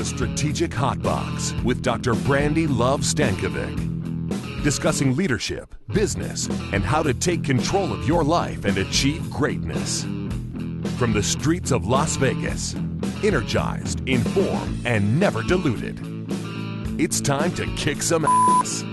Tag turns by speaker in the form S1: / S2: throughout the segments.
S1: Strategic Hotbox with Dr. Brandi Love Stankovic. Discussing leadership, business, and how to take control of your life and achieve greatness. From the streets of Las Vegas, energized, informed, and never diluted. It's time to kick some ass.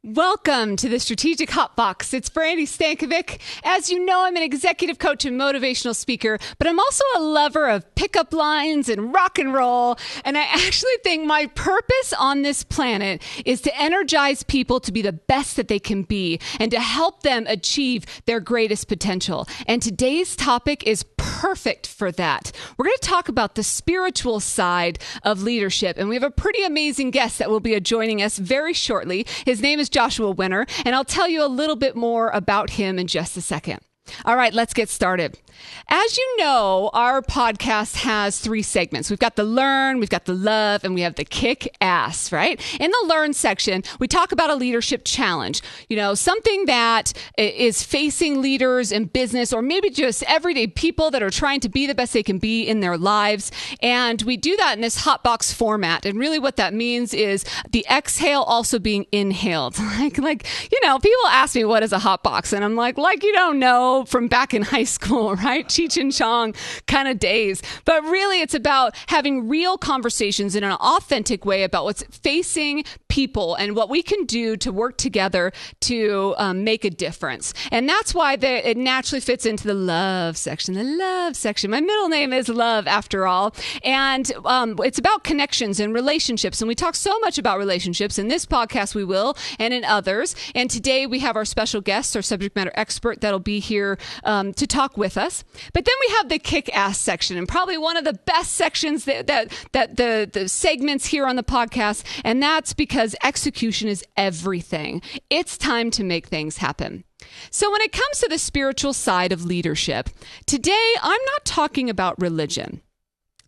S2: Welcome to the Strategic Hotbox. It's Brandi Stankovic. As you know, I'm an executive coach and motivational speaker, but I'm also a lover of pickup lines and rock and roll. And I actually think my purpose on this planet is to energize people to be the best that they can be and to help them achieve their greatest potential. And today's topic is perfect for that. We're going to talk about the spiritual side of leadership. And we have a pretty amazing guest that will be joining us very shortly. His name is Joshua Wenner, and I'll tell you a little bit more about him in just a second. All right, let's get started. As you know, our podcast has 3 segments. We've got the learn, we've got the love, and we have the kick ass, right? In the learn section, we talk about a leadership challenge, something that is facing leaders in business or maybe just everyday people that are trying to be the best they can be in their lives. And we do that in this hotbox format. And really what that means is the exhale also being inhaled. People ask me, what is a hotbox? And I'm like you don't know from back in high school, right? Cheech and Chong kind of days. But really, it's about having real conversations in an authentic way about what's facing people and what we can do to work together to make a difference. And that's why it naturally fits into the love section. The love section. My middle name is Love, after all. And it's about connections and relationships. And we talk so much about relationships. In this podcast, we will, and in others. And today, we have our special guest, our subject matter expert, that'll be here to talk with us. But then we have the kick-ass section, and probably one of the best sections that the segments here on the podcast, and that's because execution is everything. It's time to make things happen. So when it comes to the spiritual side of leadership, today I'm not talking about religion.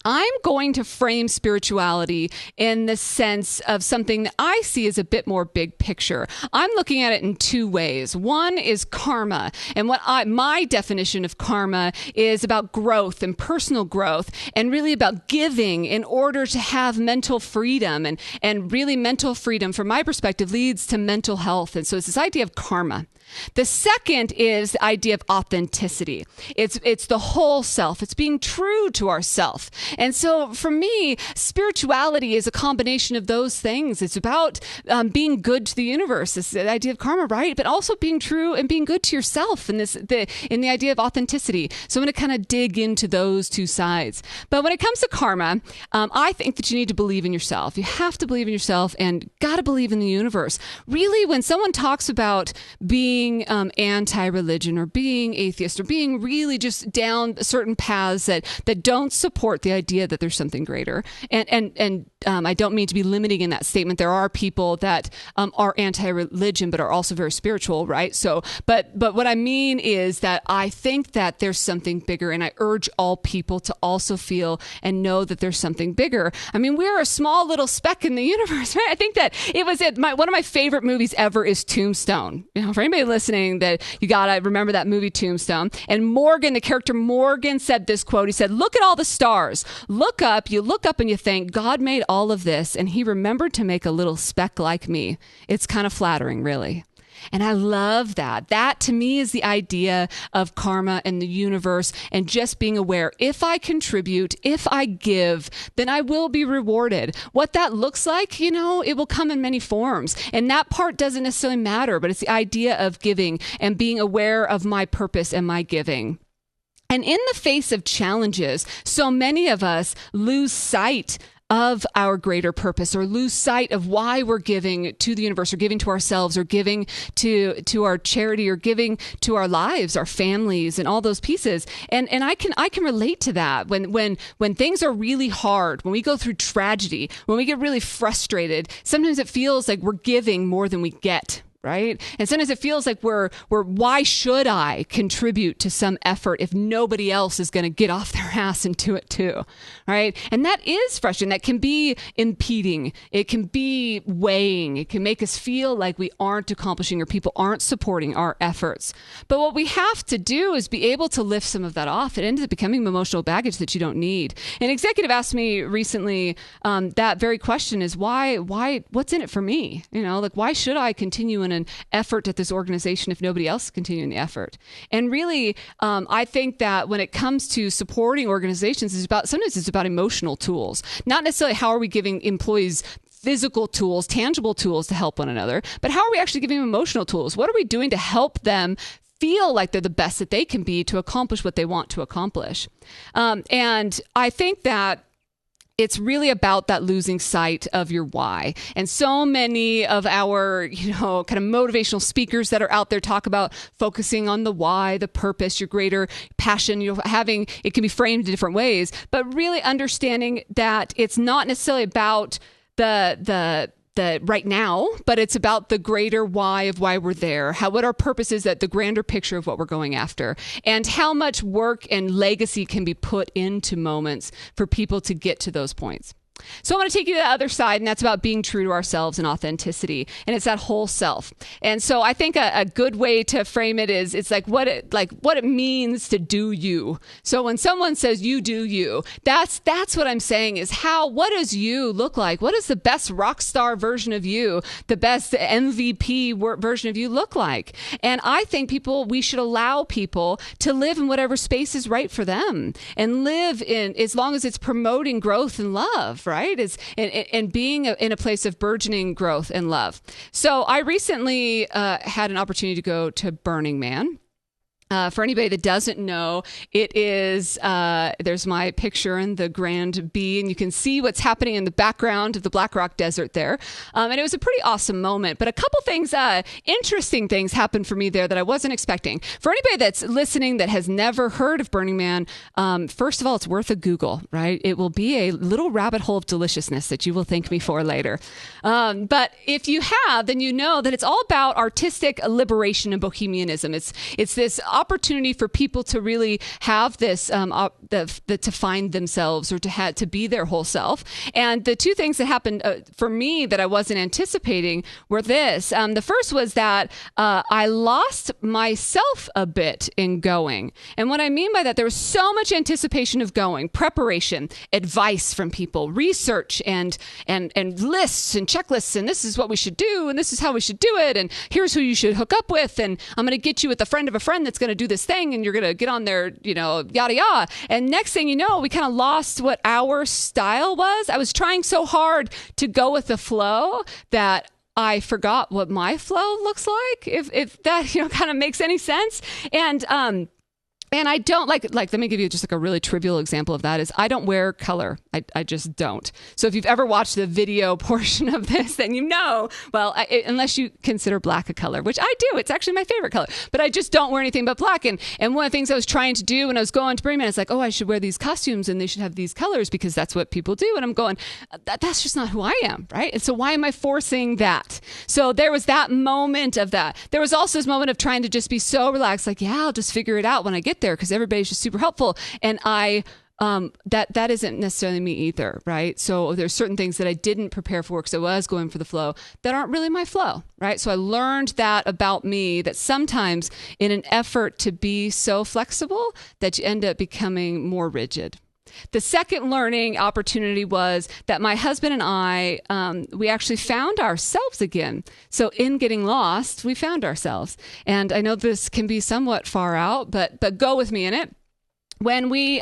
S2: I'm going to frame spirituality in the sense of something that I see as a bit more big picture. I'm looking at it in 2 ways. One is karma. And my definition of karma is about growth and personal growth and really about giving in order to have mental freedom. And really mental freedom, from my perspective, leads to mental health. And so it's this idea of karma. The second is the idea of authenticity. It's the whole self. It's being true to ourself. And so for me, spirituality is a combination of those things. It's about being good to the universe. It's the idea of karma, right? But also being true and being good to yourself in the idea of authenticity. So I'm going to kind of dig into those 2 sides. But when it comes to karma, I think that you need to believe in yourself. You have to believe in yourself and got to believe in the universe. Really, when someone talks about being anti-religion or being atheist or being really just down certain paths that don't support the idea that there's something greater. And I don't mean to be limiting in that statement. There are people that are anti-religion but are also very spiritual, right? So, but what I mean is that I think that there's something bigger, and I urge all people to also feel and know that there's something bigger. I mean, we're a small little speck in the universe, right? I think that one of my favorite movies ever is Tombstone. For anybody listening, that you gotta remember that movie Tombstone. And Morgan, the character Morgan, said this quote. He said, "Look at all the stars. Look up and you think, God made all of this, and he remembered to make a little speck like me." It's kind of flattering, really. And I love that. That to me is the idea of karma and the universe and just being aware. If I contribute, if I give, then I will be rewarded. What that looks like, it will come in many forms. And that part doesn't necessarily matter, but it's the idea of giving and being aware of my purpose and my giving. And in the face of challenges, so many of us lose sight of our greater purpose or lose sight of why we're giving to the universe or giving to ourselves or giving to our charity or giving to our lives, our families, and all those pieces. And I can relate to that when things are really hard, when we go through tragedy, when we get really frustrated, sometimes it feels like we're giving more than we get. right? And sometimes it feels like why should I contribute to some effort if nobody else is going to get off their ass and do it too, right? And that is frustrating. That can be impeding. It can be weighing. It can make us feel like we aren't accomplishing or people aren't supporting our efforts. But what we have to do is be able to lift some of that off. It ends up becoming emotional baggage that you don't need. An executive asked me recently that very question is why, what's in it for me? Why should I continue in an effort at this organization if nobody else is continuing the effort? And really, I think that when it comes to supporting organizations, sometimes it's about emotional tools, not necessarily how are we giving employees physical tools, tangible tools to help one another, but how are we actually giving them emotional tools? What are we doing to help them feel like they're the best that they can be to accomplish what they want to accomplish? And I think that it's really about that losing sight of your why. And so many of our, kind of motivational speakers that are out there talk about focusing on the why, the purpose, your greater passion, having, it can be framed in different ways, but really understanding that it's not necessarily about the right now, but it's about the greater why of why we're there, what our purpose is, that the grander picture of what we're going after, and how much work and legacy can be put into moments for people to get to those points. So I want to take you to the other side, and that's about being true to ourselves and authenticity. And it's that whole self. And so I think a good way to frame it is it's what it means to do you. So when someone says you do you, that's what I'm saying is what does you look like? What does the best rock star version of you, the best MVP version of you look like? And I think we should allow people to live in whatever space is right for them and live in, as long as it's promoting growth and love, right? And being in a place of burgeoning growth and love. So I recently had an opportunity to go to Burning Man. For anybody that doesn't know, it is, there's my picture in the Grand B, and you can see what's happening in the background of the Black Rock Desert there. And it was a pretty awesome moment. But a couple things, interesting things happened for me there that I wasn't expecting. For anybody that's listening that has never heard of Burning Man, first of all, it's worth a Google, right? It will be a little rabbit hole of deliciousness that you will thank me for later. But if you have, then you know that it's all about artistic liberation and bohemianism. It's this opportunity for people to really have this to find themselves or to be their whole self. And the two things that happened for me that I wasn't anticipating were this. The first was that I lost myself a bit in going. And what I mean by that, there was so much anticipation of going, preparation, advice from people, research and lists and checklists, and this is what we should do, and this is how we should do it, and here's who you should hook up with, and I'm going to get you with a friend of a friend that's going to do this thing, and you're going to get on there, yada, yada. And next thing you know, we kind of lost what our style was. I was trying so hard to go with the flow that I forgot what my flow looks like, if that, kind of makes any sense. And I don't let me give you just a really trivial example of that is I don't wear color. I just don't. So if you've ever watched the video portion of this, then unless you consider black a color, which I do, it's actually my favorite color, but I just don't wear anything but black. And one of the things I was trying to do when I was going to Burning Man is I should wear these costumes and they should have these colors because that's what people do. And I'm going, that's just not who I am, right? And so why am I forcing that? So there was that moment of that. There was also this moment of trying to just be so relaxed, I'll just figure it out when I get there because everybody's just super helpful. And that isn't necessarily me either, right? So there's certain things that I didn't prepare for because I was going for the flow that aren't really my flow, right? So I learned that about me, that sometimes in an effort to be so flexible that you end up becoming more rigid. The second learning opportunity was that my husband and I, we actually found ourselves again. So in getting lost, we found ourselves. And I know this can be somewhat far out, but go with me in it. When we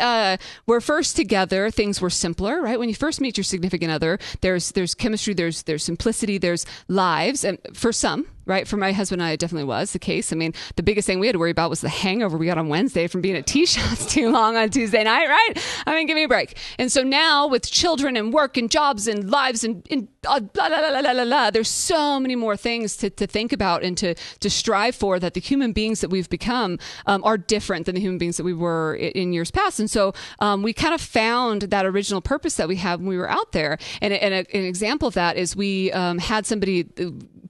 S2: were first together, things were simpler, right? When you first meet your significant other, there's chemistry, there's simplicity, there's lives, and for some, right? For my husband and I, it definitely was the case. I mean, the biggest thing we had to worry about was the hangover we got on Wednesday from being at T-Shots too long on Tuesday night, right? I mean, give me a break. And so now with children and work and jobs and lives and blah, blah, blah, blah, blah, blah, there's so many more things to think about and to strive for, that the human beings that we've become are different than the human beings that we were in years past. And so we kind of found that original purpose that we had when we were out there. And an example of that is we had somebody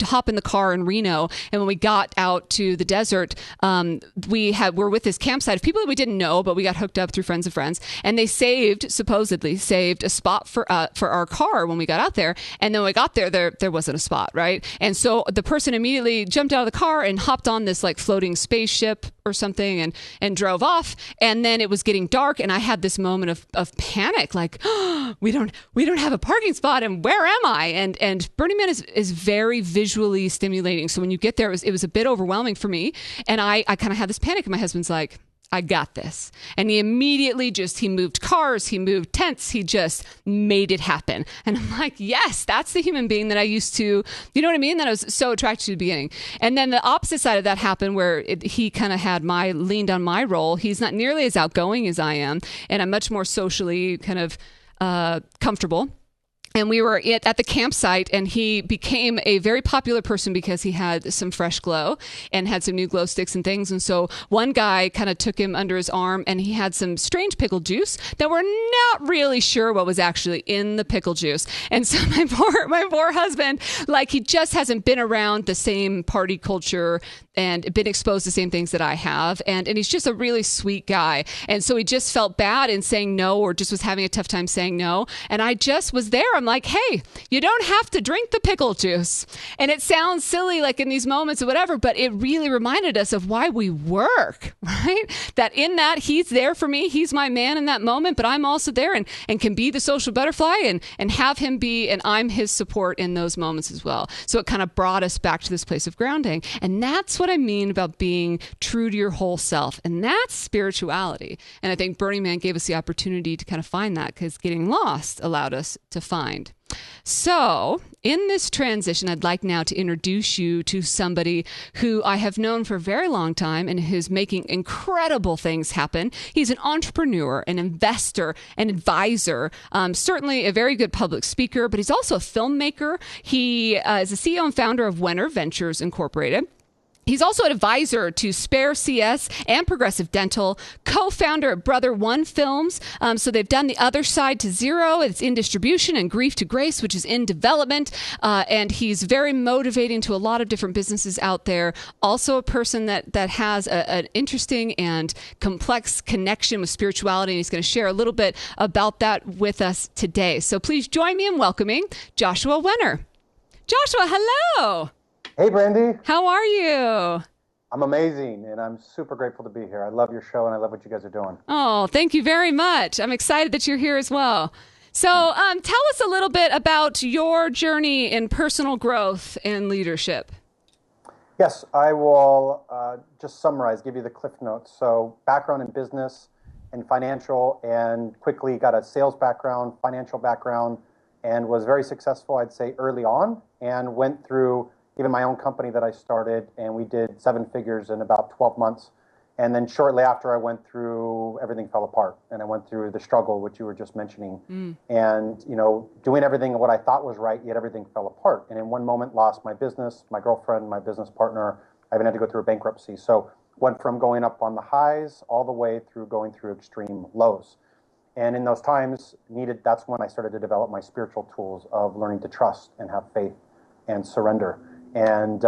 S2: hop in the car in Reno. And when we got out to the desert, we're with this campsite of people that we didn't know, but we got hooked up through friends of friends. And they supposedly saved a spot for our car when we got out there. And then when we got there wasn't a spot, right? And so the person immediately jumped out of the car and hopped on this like floating spaceship or something and drove off. And then it was getting dark and I had this moment of panic, like, oh, we don't have a parking spot and where am I? And Burning Man is very visually stimulating. So when you get there, it was a bit overwhelming for me. And I kind of had this panic and my husband's like, I got this. And he immediately he moved cars, he moved tents, he just made it happen. And I'm like, yes, that's the human being that I used to, you know what I mean? That I was so attracted to at the beginning. And then the opposite side of that happened where he kind of leaned on my role. He's not nearly as outgoing as I am. And I'm much more socially kind of comfortable. And we were at the campsite and he became a very popular person because he had some fresh glow and had some new glow sticks and things. And so one guy kind of took him under his arm and he had some strange pickle juice that we're not really sure what was actually in the pickle juice. And so my poor husband, like he just hasn't been around the same party culture and been exposed to the same things that I have. And he's just a really sweet guy. And so he just felt bad in saying no or just was having a tough time saying no. And I just was there. I'm like, hey, you don't have to drink the pickle juice. And it sounds silly like in these moments or whatever, but it really reminded us of why we work, right? That in that he's there for me. He's my man in that moment, but I'm also there and can be the social butterfly and have him be, and I'm his support in those moments as well. So it kind of brought us back to this place of grounding. And that's what I mean about being true to your whole self. And that's spirituality. And I think Burning Man gave us the opportunity to kind of find that because getting lost allowed us to find. So in this transition, I'd like now to introduce you to somebody who I have known for a very long time and who's making incredible things happen. He's an entrepreneur, an investor, an advisor, certainly a very good public speaker, but he's also a filmmaker. He is the CEO and founder of Wenner Ventures Incorporated. He's also an advisor to Spare CS and Progressive Dental, co-founder of Brother One Films. So they've done The Other Side to Zero. It's in distribution, and Grief to Grace, which is in development. And he's very motivating to a lot of different businesses out there. Also a person that has an interesting and complex connection with spirituality. And he's going to share a little bit about that with us today. So please join me in welcoming Joshua Wenner. Joshua, hello.
S3: Hey, Brandi.
S2: How are you?
S3: I'm amazing, and I'm super grateful to be here. I love your show, and I love what you guys are doing.
S2: Oh, thank you very much. I'm excited that you're here as well. So tell us a little bit about your journey in personal growth and leadership.
S3: Yes, I will just summarize, give you the cliff notes. So background in business and financial, and quickly got a sales background, financial background, and was very successful, I'd say, early on, and went through even my own company that I started, and we did 7 figures in about 12 months. And then shortly after I went through, everything fell apart. And I went through the struggle, which you were just mentioning. And, you know, doing everything what I thought was right, yet everything fell apart. And in one moment, lost my business, my girlfriend, my business partner. I even had to go through a bankruptcy. So went from going up on the highs all the way through going through extreme lows. And in those times, that's when I started to develop my spiritual tools of learning to trust and have faith and surrender. And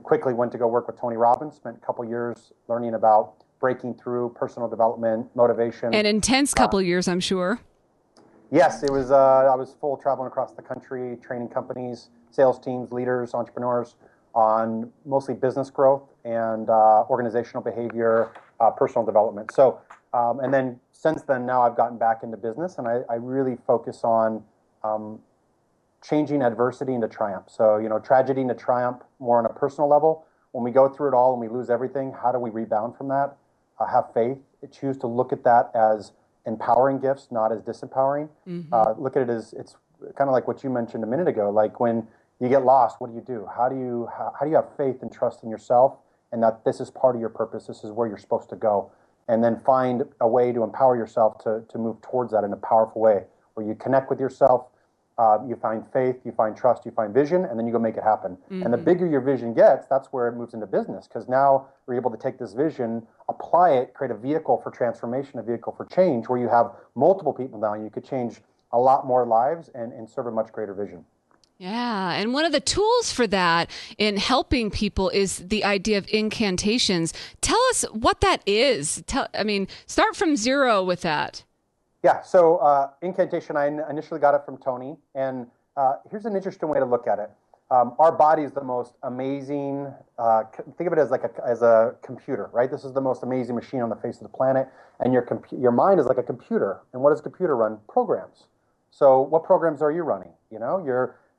S3: quickly went to go work with Tony Robbins, spent a couple years learning about breaking through, personal development, motivation.
S2: An intense couple years, I'm sure.
S3: Yes, it was. I was full traveling across the country, training companies, sales teams, leaders, entrepreneurs on mostly business growth and organizational behavior, personal development. So, and then since then, now I've gotten back into business, and I really focus on changing adversity into triumph. So, you know, tragedy into triumph more on a personal level. When we go through it all and we lose everything, how do we rebound from that? Have faith, choose to look at that as empowering gifts, not as disempowering. Look at it as, it's kind of like what you mentioned a minute ago, like when you get lost, what do? How do you have faith and trust in yourself, and that this is part of your purpose, this is where you're supposed to go, and then find a way to empower yourself to move towards that in a powerful way, where you connect with yourself, you find faith, you find trust, you find vision, and then you go make it happen. And the bigger your vision gets, that's where it moves into business, because now we're able to take this vision, apply it, create a vehicle for transformation, a vehicle for change, where you have multiple people now, and you could change a lot more lives and serve a much greater vision.
S2: Yeah. And one of the tools for that in helping people is the idea of incantations. Tell us what that is. Start from zero with that.
S3: Yeah. So incantation, I initially got it from Tony. And here's an interesting way to look at it. Our body is the most amazing, think of it as as a computer, right? This is the most amazing machine on the face of the planet. And your mind is like a computer. And what does a computer run? Programs. So what programs are you running?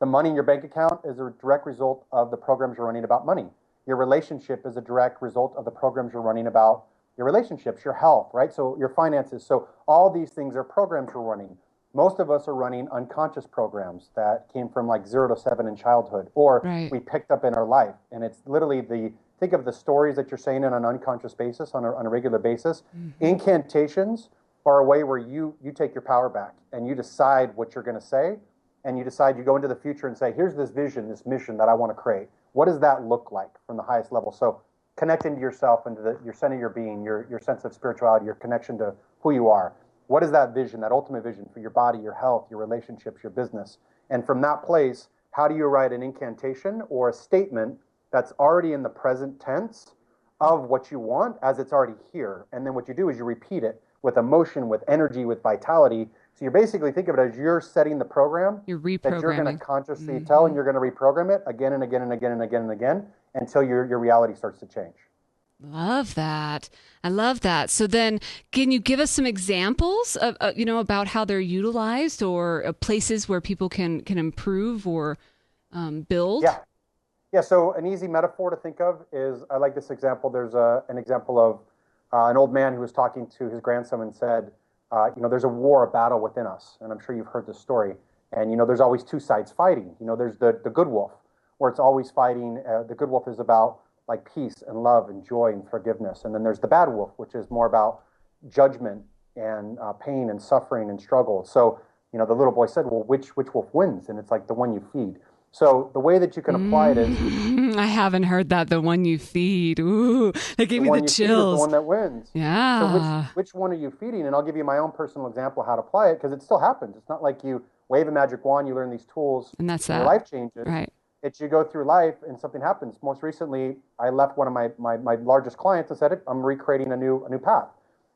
S3: The money in your bank account is a direct result of the programs you're running about money. Your relationship is a direct result of the programs you're running about your relationships, your health, right? So your finances. So all these things are programs you're running. Most of us are running unconscious programs that came from like 0 to 7 in childhood, or we picked up in our life. And it's literally think of the stories that you're saying on an unconscious basis, on a regular basis. Mm-hmm. Incantations are a way where you take your power back and you decide what you're going to say. And you go into the future and say, here's this vision, this mission that I want to create. What does that look like from the highest level? So connecting to yourself and to your center of your being, your sense of spirituality, your connection to who you are. What is that vision, that ultimate vision for your body, your health, your relationships, your business? And from that place, how do you write an incantation or a statement that's already in the present tense of what you want as it's already here? And then what you do is you repeat it with emotion, with energy, with vitality. So you're basically, think of it as you're setting the program
S2: that you're
S3: going to consciously tell, and you're going to reprogram it again and again and again and again and again until your reality starts to change.
S2: Love that. I love that. So then, can you give us some examples of, about how they're utilized, or places where people can improve or build?
S3: Yeah. So an easy metaphor to think of is, I like this example. There's an example of an old man who was talking to his grandson and said, there's a war, a battle within us. And I'm sure you've heard this story. And, there's always two sides fighting. There's the good wolf, where it's always fighting. The good wolf is about like peace and love and joy and forgiveness. And then there's the bad wolf, which is more about judgment and pain and suffering and struggle. So, the little boy said, well, which wolf wins? And it's like the one you feed. So the way that you can apply it is...
S2: I haven't heard that, the one you feed. Ooh, that gave me the chills.
S3: The one that wins.
S2: Yeah.
S3: So which one are you feeding? And I'll give you my own personal example of how to apply it, because it still happens. It's not like you wave a magic wand, you learn these tools,
S2: and that's
S3: your life changes.
S2: Right.
S3: It's you go through life and something happens. Most recently, I left one of my largest clients and said, I'm recreating a new path.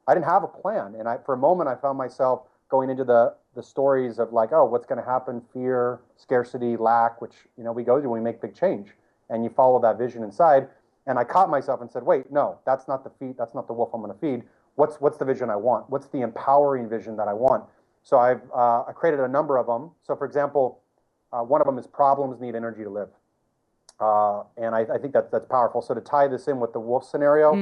S3: I didn't have a plan. And for a moment, I found myself going into the stories of like, oh, what's going to happen, fear, scarcity, lack, which, we go through when we make big change. And you follow that vision inside. And I caught myself and said, wait, no, that's not the wolf I'm going to feed. What's the vision I want? What's the empowering vision that I want? So I created a number of them. So for example, one of them is problems need energy to live. And I think that's powerful. So to tie this in with the wolf scenario,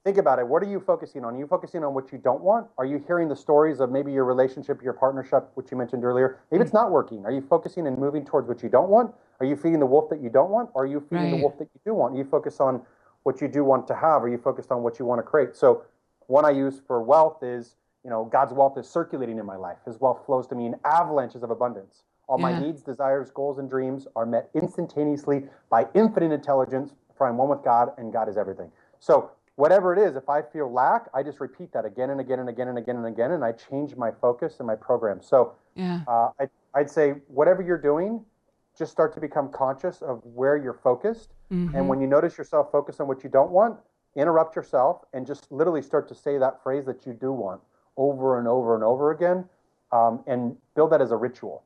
S3: think about it. What are you focusing on? Are you focusing on what you don't want? Are you hearing the stories of maybe your relationship, your partnership, which you mentioned earlier? Maybe it's not working. Are you focusing and moving towards what you don't want? Are you feeding the wolf that you don't want? Or are you feeding the wolf that you do want? Are you focus on what you do want to have? Are you focused on what you want to create? So one I use for wealth is, God's wealth is circulating in my life. His wealth flows to me in avalanches of abundance. All my needs, desires, goals, and dreams are met instantaneously by infinite intelligence, for I'm one with God, and God is everything. So whatever it is, if I feel lack, I just repeat that again and again and again and again and again, and I change my focus and my program. So I'd say whatever you're doing, just start to become conscious of where you're focused. And when you notice yourself focused on what you don't want, interrupt yourself and just literally start to say that phrase that you do want over and over and over again, and build that as a ritual.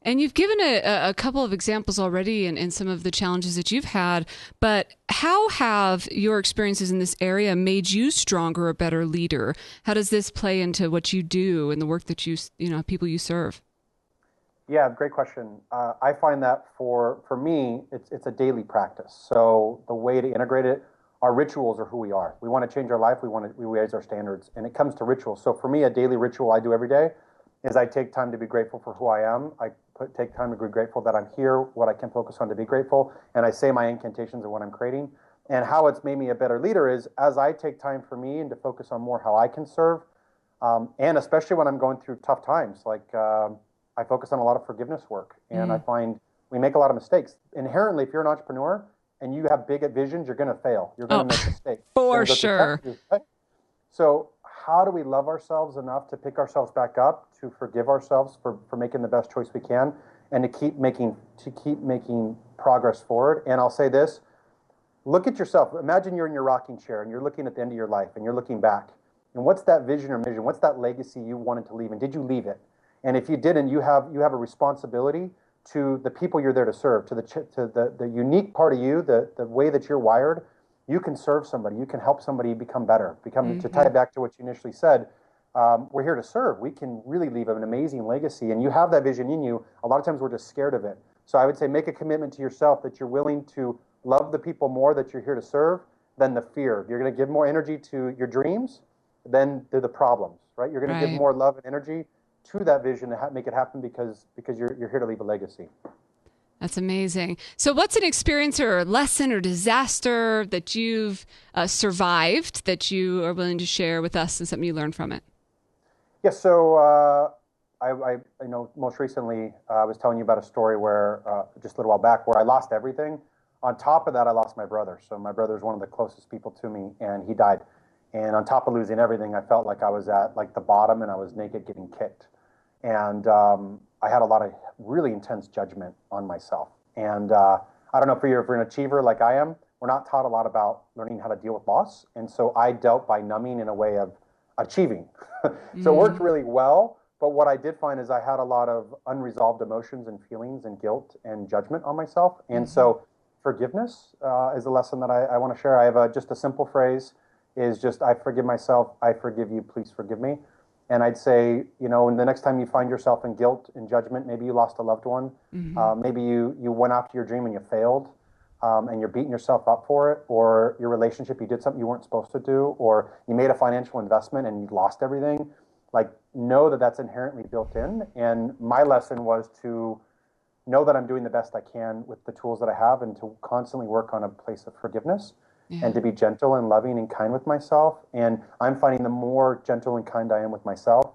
S2: And you've given a couple of examples already in some of the challenges that you've had, but how have your experiences in this area made you stronger, a better leader? How does this play into what you do and the work that people you serve?
S3: Yeah, great question. I find that for me, it's a daily practice. So the way to integrate it, our rituals are who we are. We want to change our life. We raise our standards, and it comes to rituals. So for me, a daily ritual I do every day is I take time to be grateful for who I am. I take time to be grateful that I'm here, what I can focus on to be grateful, and I say my incantations of what I'm creating. And how it's made me a better leader is as I take time for me and to focus on more how I can serve, and especially when I'm going through tough times, like I focus on a lot of forgiveness work, and I find we make a lot of mistakes. Inherently, if you're an entrepreneur and you have big visions, you're going to fail. You're going to make mistakes.
S2: For sure.
S3: So how do we love ourselves enough to pick ourselves back up, to forgive ourselves for making the best choice we can? and to keep making progress forward. And I'll say this, look at yourself. Imagine you're in your rocking chair and you're looking at the end of your life and you're looking back. And what's that vision or mission? What's that legacy you wanted to leave? And did you leave it? And if you didn't, you have a responsibility to the people you're there to serve, to the unique part of you, the way that you're wired. You can serve somebody. You can help somebody become better. To tie it back to what you initially said, we're here to serve. We can really leave an amazing legacy. And you have that vision in you. A lot of times we're just scared of it. So I would say make a commitment to yourself that you're willing to love the people more that you're here to serve than the fear. You're going to give more energy to your dreams than to the problems, right? You're going to give more love and energy to that vision to make it happen because you're here to leave a legacy.
S2: That's amazing. So what's an experience or a lesson or disaster that you've survived that you are willing to share with us and something you learned from it?
S3: Yeah, so I know most recently I was telling you about a story where just a little while back where I lost everything. On top of that, I lost my brother. So my brother is one of the closest people to me, and he died. And on top of losing everything, I felt like I was at like the bottom and I was naked getting kicked. And I had a lot of really intense judgment on myself. And I don't know if you're an achiever like I am, we're not taught a lot about learning how to deal with loss. And so I dealt by numbing in a way of achieving. So it worked really well. But what I did find is I had a lot of unresolved emotions and feelings and guilt and judgment on myself. And so forgiveness is a lesson that I want to share. I have just a simple phrase is just, I forgive myself, I forgive you, please forgive me. And I'd say, and the next time you find yourself in guilt and judgment, maybe you lost a loved one, maybe you went after your dream and you failed, and you're beating yourself up for it, or your relationship, you did something you weren't supposed to do, or you made a financial investment and you lost everything. Like, know that that's inherently built in. And my lesson was to know that I'm doing the best I can with the tools that I have and to constantly work on a place of forgiveness. And to be gentle and loving and kind with myself. And I'm finding the more gentle and kind I am with myself,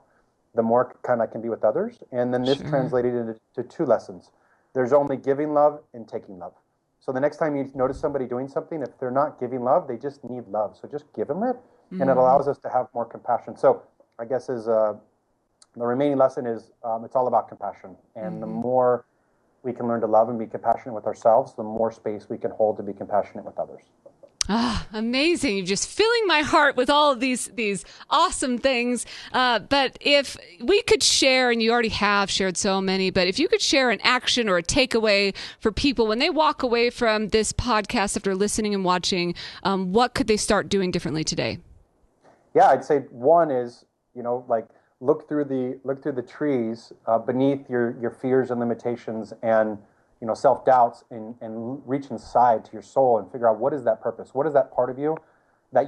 S3: the more kind I can be with others. And then this translated into two lessons. There's only giving love and taking love. So the next time you notice somebody doing something, if they're not giving love, they just need love. So just give them it. And it allows us to have more compassion. So I guess the remaining lesson is it's all about compassion. And the more we can learn to love and be compassionate with ourselves, the more space we can hold to be compassionate with others.
S2: Ah, amazing. You're just filling my heart with all of these awesome things. But if we could share, and you already have shared so many, but if you could share an action or a takeaway for people when they walk away from this podcast after listening and watching, what could they start doing differently today?
S3: Yeah, I'd say one is, look through the trees beneath your fears and limitations and self-doubts and reach inside to your soul and figure out what is that purpose? What is that part of you that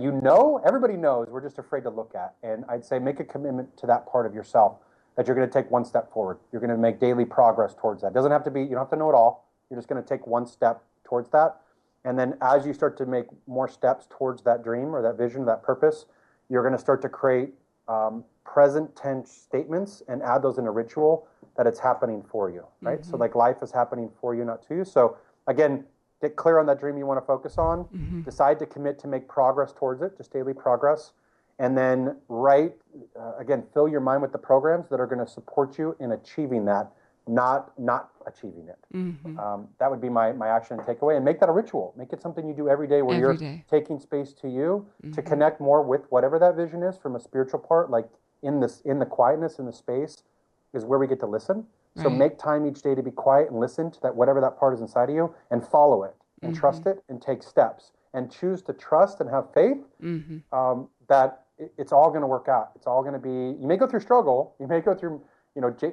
S3: everybody knows, we're just afraid to look at. And I'd say make a commitment to that part of yourself that you're going to take one step forward. You're going to make daily progress towards that. It doesn't have to be, you don't have to know it all. You're just going to take one step towards that. And then as you start to make more steps towards that dream or that vision, that purpose, you're going to start to create present tense statements and add those in a ritual that it's happening for you, right? So like life is happening for you, not to you. So again, get clear on that dream you want to focus on, decide to commit to make progress towards it, just daily progress. And then fill your mind with the programs that are going to support you in achieving that, not achieving it. That would be my action and takeaway. And make that a ritual. Make it something you do every day where you're taking space to you to connect more with whatever that vision is from a spiritual part, like in the quietness, in the space is where we get to listen. So make time each day to be quiet and listen to that, whatever that part is inside of you, and follow it and trust it and take steps and choose to trust and have faith that it's all going to work out. It's all going to be, you may go through struggle, you may go through,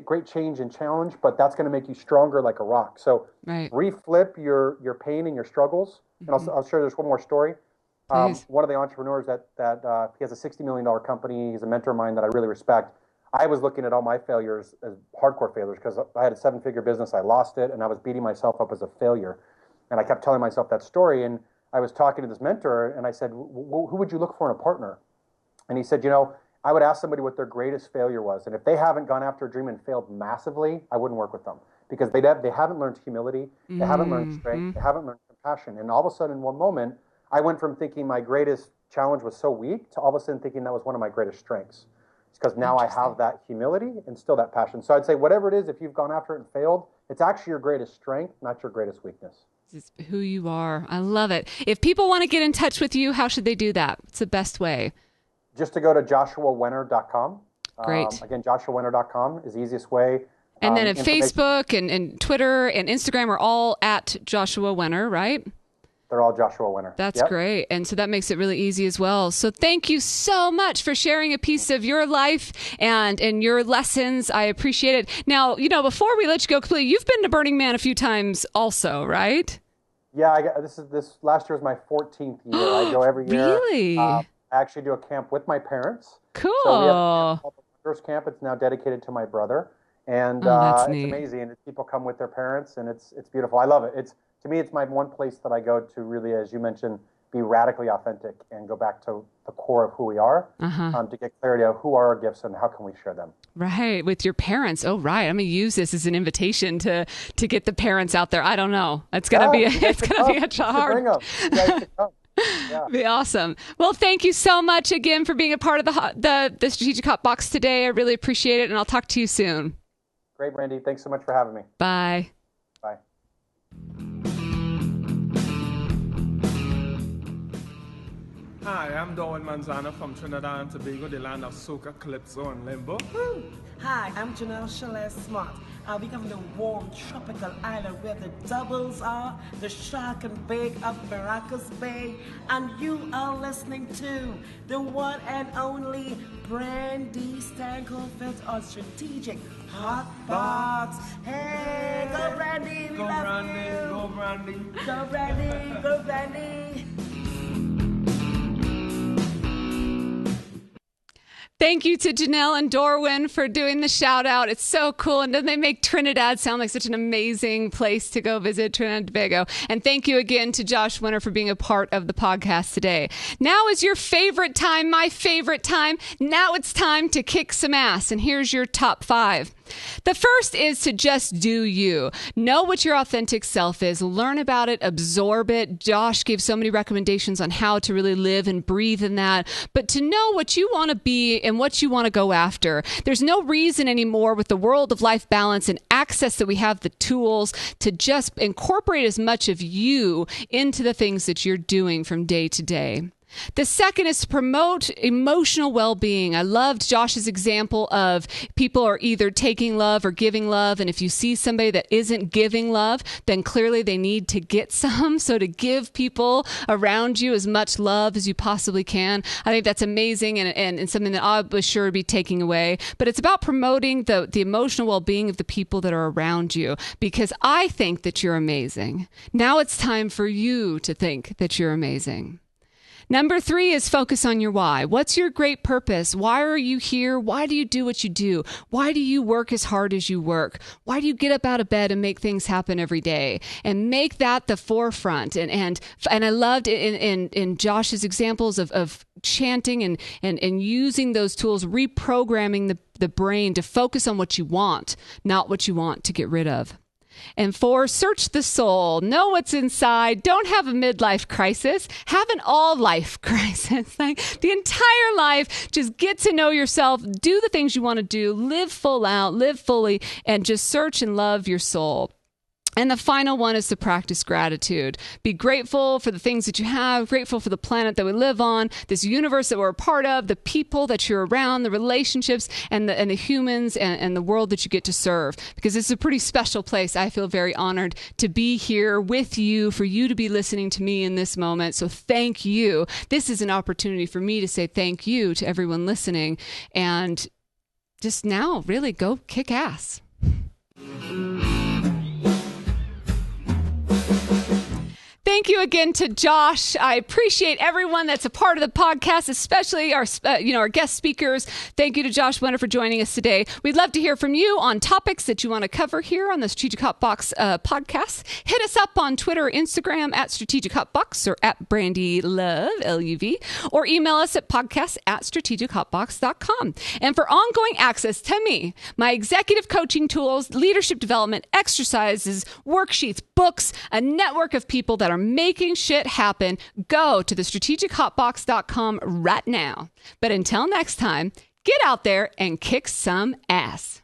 S3: great change and challenge, but that's going to make you stronger like a rock. So reflip your pain and your struggles. And I'll share this one more story. One of the entrepreneurs that he has a $60 million company. He's a mentor of mine that I really respect. I was looking at all my failures as hardcore failures because I had a 7-figure business. I lost it, and I was beating myself up as a failure. And I kept telling myself that story. And I was talking to this mentor, and I said, who would you look for in a partner? And he said, I would ask somebody what their greatest failure was. And if they haven't gone after a dream and failed massively, I wouldn't work with them because they haven't learned humility. They haven't learned strength. They haven't learned compassion. And all of a sudden, in one moment, I went from thinking my greatest challenge was so weak to all of a sudden thinking that was one of my greatest strengths. It's because now I have that humility and still that passion. So I'd say whatever it is, if you've gone after it and failed, it's actually your greatest strength, not your greatest weakness.
S2: This is who you are. I love it. If people want to get in touch with you, how should they do that? What's the best way?
S3: Just to go to joshuawenner.com.
S2: Great.
S3: Again, joshuawenner.com is the easiest way.
S2: And then at Facebook and Twitter and Instagram are all at Joshua Wenner, right?
S3: They're all Joshua Wenner.
S2: That's great. And so that makes it really easy as well. So thank you so much for sharing a piece of your life and your lessons. I appreciate it. Now, before we let you go completely, you've been to Burning Man a few times also, right?
S3: Yeah, this last year was my 14th year. I go every year.
S2: Really?
S3: I actually do a camp with my parents.
S2: Cool.
S3: So we have a camp called the First Camp. It's now dedicated to my brother. And
S2: that's
S3: it's
S2: neat.
S3: amazing. And people come with their parents, and it's beautiful. I love it. To me, it's my one place that I go to really, as you mentioned, be radically authentic and go back to the core of who we are to get clarity of who are our gifts and how can we share them.
S2: Right, with your parents. Oh, right. I'm going to use this as an invitation to get the parents out there. I don't know. It's going to be a hard.
S3: You guys should come. Yeah.
S2: Be awesome. Well, thank you so much again for being a part of the Strategic Hot Box today. I really appreciate it, and I'll talk to you soon.
S3: Great, Brandi. Thanks so much for having me.
S2: Bye.
S3: Bye.
S4: Hi, I'm Darwin Manzano from Trinidad and Tobago, the land of soca, calypso, and limbo.
S5: Hi, I'm Janelle Chalet Smart. We come from the warm tropical island where the doubles are, the shark and bake of Maracas Bay. And you are listening to the one and only Brandi Stankovic on Strategic Hot Box. Hey, go Brandi, we love you.
S4: Go Brandi,
S5: Go Brandi, go Brandi.
S2: Thank you to Janelle and Dorwin for doing the shout out. It's so cool. And doesn't they make Trinidad sound like such an amazing place to go visit, Trinidad and Tobago? And thank you again to Josh Wenner for being a part of the podcast today. Now is your favorite time, my favorite time. Now it's time to kick some ass. And here's your top 5. The first is to just do you. Know what your authentic self is. Learn about it. Absorb it. Josh gave so many recommendations on how to really live and breathe in that. But to know what you want to be and what you want to go after. There's no reason anymore with the world of life balance and access that we have the tools to just incorporate as much of you into the things that you're doing from day to day. The second is to promote emotional well-being. I loved Josh's example of people are either taking love or giving love. And if you see somebody that isn't giving love, then clearly they need to get some. So to give people around you as much love as you possibly can, I think that's amazing and something that I was sure would be taking away. But it's about promoting the emotional well-being of the people that are around you, because I think that you're amazing. Now it's time for you to think that you're amazing. Number 3 is focus on your why. What's your great purpose? Why are you here? Why do you do what you do? Why do you work as hard as you work? Why do you get up out of bed and make things happen every day? And make that the forefront. And I loved in Josh's examples of chanting and using those tools, reprogramming the brain to focus on what you want, not what you want to get rid of. And 4, search the soul. Know what's inside. Don't have a midlife crisis. Have an all-life crisis. Like the entire life, just get to know yourself. Do the things you want to do. Live full out. Live fully. And just search and love your soul. And the final one is to practice gratitude. Be grateful for the things that you have, grateful for the planet that we live on, this universe that we're a part of, the people that you're around, the relationships, and the humans and the world that you get to serve. Because it's a pretty special place. I feel very honored to be here with you, for you to be listening to me in this moment. So thank you. This is an opportunity for me to say thank you to everyone listening. And just now, really go kick ass. Thank you again to Josh. I appreciate everyone that's a part of the podcast, especially our guest speakers. Thank you to Josh Wenner for joining us today. We'd love to hear from you on topics that you want to cover here on the Strategic Hot Box podcast. Hit us up on Twitter or Instagram at Strategic Hot Box or at Brandi LiLV, LUV, or email us at podcast@strategichotbox.com. And for ongoing access to me, my executive coaching tools, leadership development, exercises, worksheets, books, a network of people that are making shit happen, go to thestrategichotbox.com right now. But until next time, Get out there and kick some ass.